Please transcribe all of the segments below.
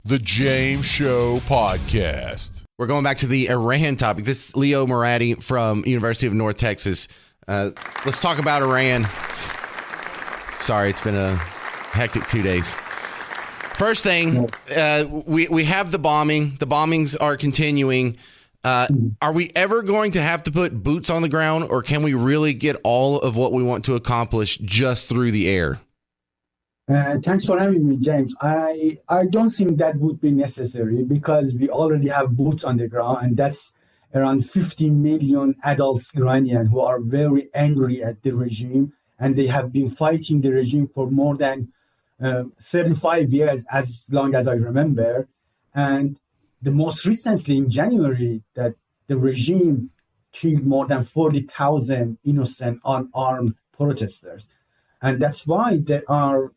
The James Show Podcast. We're going back to the Iran topic. This is Leo Moradi from University of North Texas. Let's talk about Iran. Sorry, it's been a hectic 2 days. First thing, we have the bombing. The bombings are continuing. Are we ever going to have to put boots on the ground, or can we really get all of what we want to accomplish just through the air? Thanks for having me, James. I don't think that would be necessary because we already have boots on the ground, and that's around 50 million adults Iranian who are very angry at the regime, and they have been fighting the regime for more than 35 years, as long as I remember. And the most recently in January, that the regime killed more than 40,000 innocent unarmed protesters. And that's why they are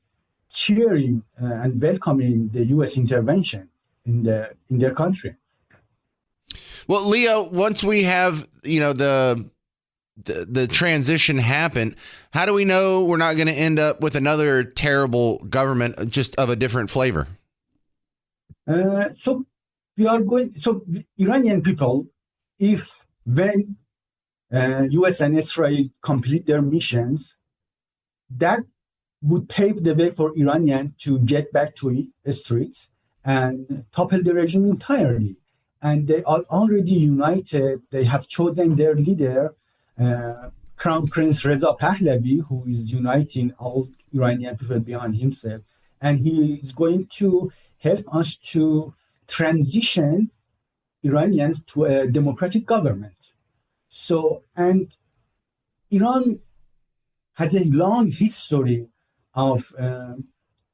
cheering and welcoming the U.S. intervention in their country. Well, Leo, once we have the transition happen, how do we know we're not going to end up with another terrible government just of a different flavor? So Iranian people, when U.S. and Israel complete their missions, that would pave the way for Iranian to get back to the streets and topple the regime entirely. And they are already united. They have chosen their leader, Crown Prince Reza Pahlavi, who is uniting all Iranian people behind himself. And he is going to help us to transition Iranians to a democratic government. And Iran has a long history of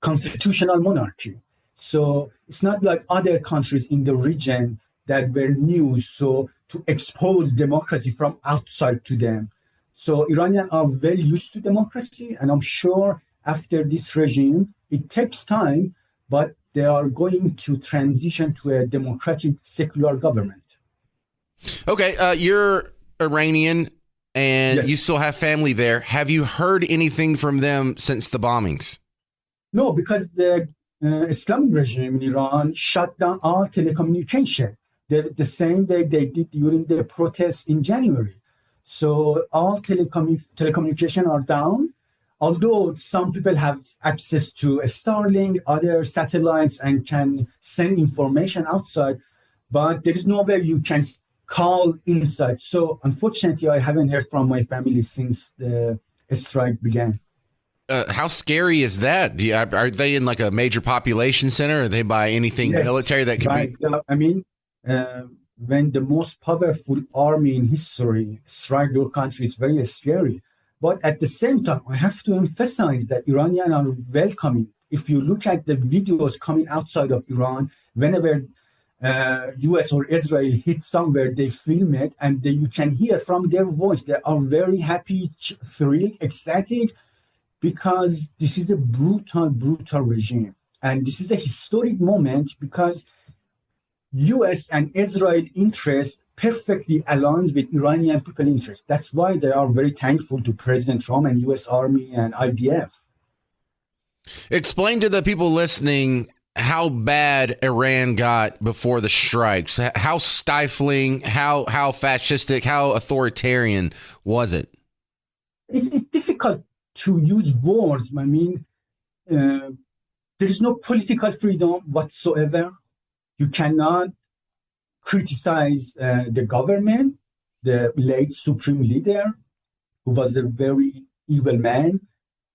constitutional monarchy. So it's not like other countries in the region that were new, so to expose democracy from outside to them. So Iranians are well used to democracy, and I'm sure after this regime, it takes time, but they are going to transition to a democratic secular government. Okay, you're Iranian, and yes. You still have family there. Have you heard anything from them since the bombings? No, because the Islamic regime in Iran shut down all telecommunication the same way they did during the protests in January. So all telecommunication are down, although some people have access to Starlink, other satellites, and can send information outside, but there is no way you can call inside. So unfortunately, I haven't heard from my family since the strike began. How scary is that? Are they in like a major population center? Are they by anything military that could be? I mean, when the most powerful army in history strike your country, it's very scary. But at the same time, I have to emphasize that Iranians are welcoming. If you look at the videos coming outside of Iran, whenever U.S. or Israel hit somewhere, they film it, and you can hear from their voice they are very happy, thrilled, ecstatic, because this is a brutal regime. And this is a historic moment because U.S. and Israel interest perfectly aligns with Iranian people interest. That's why they are very thankful to President Trump and U.S. Army and IDF. Explain to the people listening how bad Iran got before the strikes. How stifling, how fascistic, how authoritarian was it? It's difficult to use words. I mean, there is no political freedom whatsoever. You cannot criticize the government, the late supreme leader, who was a very evil man.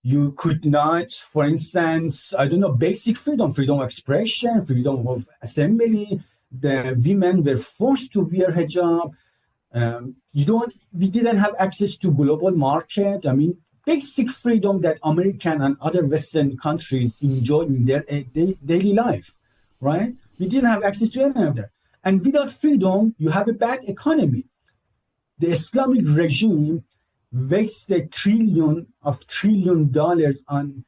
You could not, for instance, basic freedom of expression, freedom of assembly. The women were forced to wear hijab. We didn't have access to global market. I mean, basic freedom that American and other Western countries enjoy in their daily life, right? We didn't have access to any of that. And without freedom, you have a bad economy. The Islamic regime wasted trillions on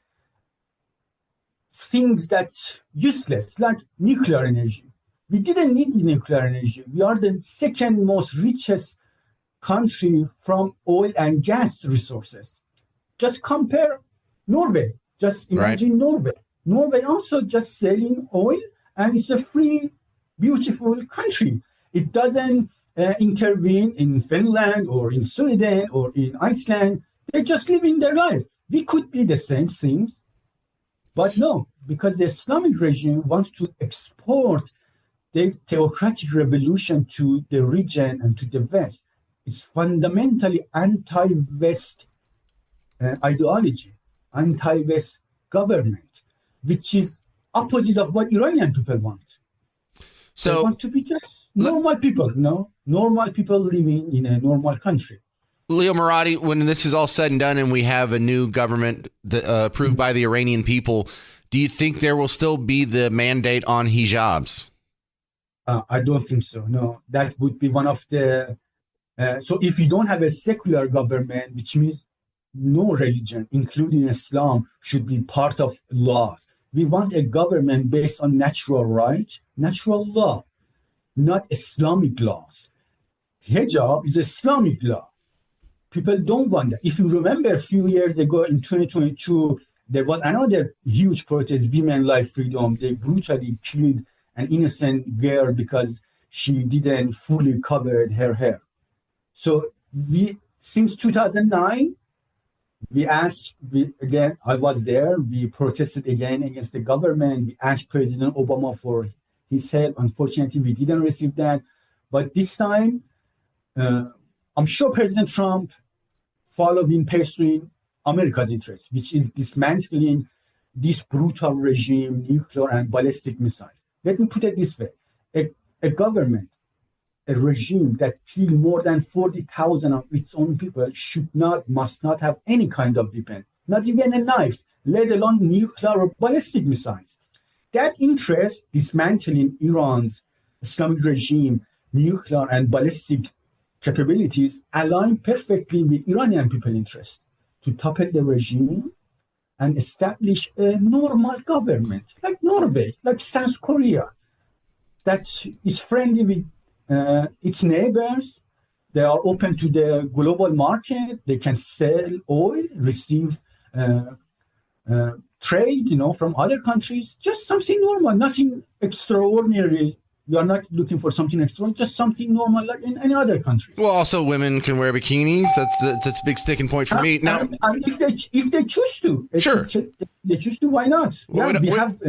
things that's useless, like nuclear energy. We didn't need nuclear energy. We are the second most richest country from oil and gas resources. Just compare Norway. Just imagine Norway. Norway also just selling oil and it's a free, beautiful country. It doesn't intervene in Finland or in Sweden or in Iceland. They're just living their life. We could be the same things, but no, because the Islamic regime wants to export the theocratic revolution to the region and to the West. It's fundamentally anti-West ideology, anti-West government, which is opposite of what Iranian people want. So they want to be just normal people, normal people living in a normal country. Leo Moradi, when this is all said and done and we have a new government approved by the Iranian people, do you think there will still be the mandate on hijabs? I don't think so. No, that would be one of the... so if you don't have a secular government, which means no religion, including Islam, should be part of law. We want a government based on natural right, natural law, not Islamic laws. Hijab is Islamic law. People don't want that. If you remember a few years ago in 2022, there was another huge protest, Women Life Freedom. They brutally killed an innocent girl because she didn't fully cover her hair. So since 2009, again, I was there, we protested again against the government. We asked President Obama for his help. Unfortunately, we didn't receive that. But this time, I'm sure President Trump following pursuing America's interest, which is dismantling this brutal regime, nuclear and ballistic missiles. Let me put it this way. A government, a regime that killed more than 40,000 of its own people must not have any kind of weapon, not even a knife, let alone nuclear or ballistic missiles. That interest, dismantling Iran's Islamic regime, nuclear and ballistic capabilities, align perfectly with Iranian people's interest to topple the regime and establish a normal government, like Norway, like South Korea, that is friendly with its neighbors. They are open to the global market. They can sell oil, receive trade, from other countries. Just something normal, nothing extraordinary. We are not looking for something extraordinary, just something normal like in any other countries. Well, also women can wear bikinis. That's a big sticking point for me. Now, and if they choose to, sure, they choose to. Why not? Well, we have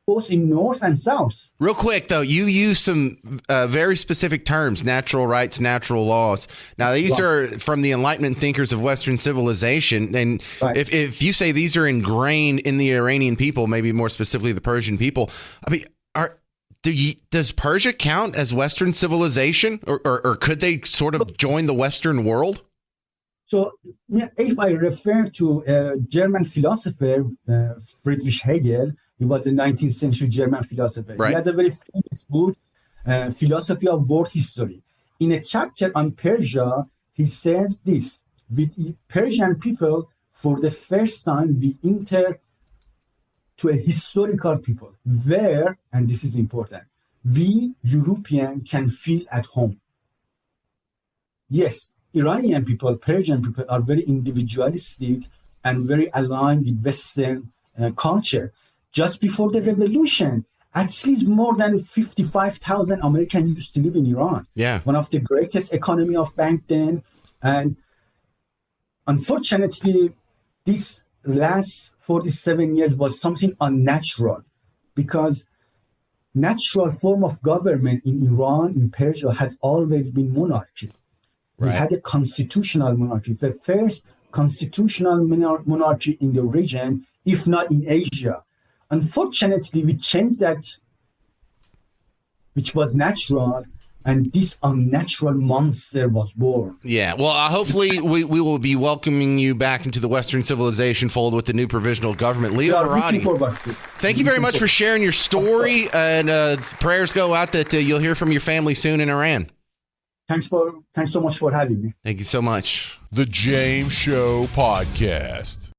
both in north and south. Real quick, though, you use some very specific terms: natural rights, natural laws. Now, these are from the Enlightenment thinkers of Western civilization, and if you say these are ingrained in the Iranian people, maybe more specifically the Persian people, I mean, does Persia count as Western civilization, or could they sort of join the Western world? So if I refer to a German philosopher, Friedrich Hegel, he was a 19th century German philosopher. Right. He has a very famous book, Philosophy of World History. In a chapter on Persia, he says this: with Persian people, for the first time, we enter to a historical people where, and this is important, we European can feel at home. Yes, Iranian people, Persian people are very individualistic and very aligned with Western culture. Just before the revolution, at least more than 55,000 Americans used to live in Iran. Yeah. One of the greatest economy of back then. And unfortunately, this last 47 years was something unnatural, because natural form of government in Iran, in Persia, has always been monarchy. Right. We had a constitutional monarchy, the first constitutional monarchy in the region, if not in Asia. Unfortunately, we changed that, which was natural, and this unnatural monster was born. Yeah, well, hopefully we will be welcoming you back into the Western civilization fold with the new provisional government. Leo Moradi, thank you very much for sharing your story, and prayers go out that you'll hear from your family soon in Iran. Thanks so much for having me. Thank you so much. The James Show Podcast.